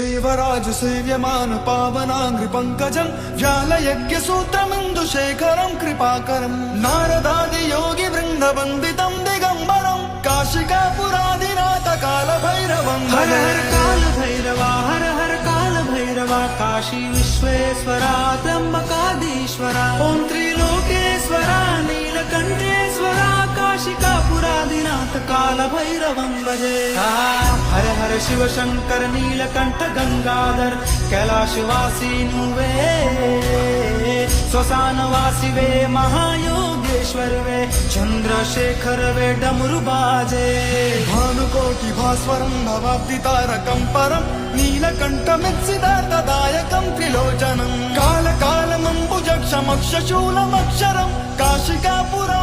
देवराज सेव्यमान पावनांग्रि पंकजं व्यालयज्ञसूत्रमिन्दुशेखरं कृपाकरं नारदादि योगी वृन्दवन्दितं दिगम्बरं काशिकापुरादिनाथ कालभैरवं हर हर काल भैरवा हर हर काल भैरवा काशी विश्वेश्वरा त्र्यंबकाधीश्वरा ओम त्रिलोकेश्वरा नीलकंठेश्वरा काशिकापुरादिनाथ काल भैरवं भजे हर हर शिव शंकर नीलकंठ गंगाधर कैलाशवासी नुवे श्मशानवासी वे महायोगेश्वर वे चंद्रशेखर वे डमरू बाजे भानुकोटि भास्वरं भवाब्दितारकं परं नीलकण्ठमित्सिदार्थदायकं त्रिलोचनं कालकालमम्बुजक्षमक्षशूलमक्षरं काशिकापुरा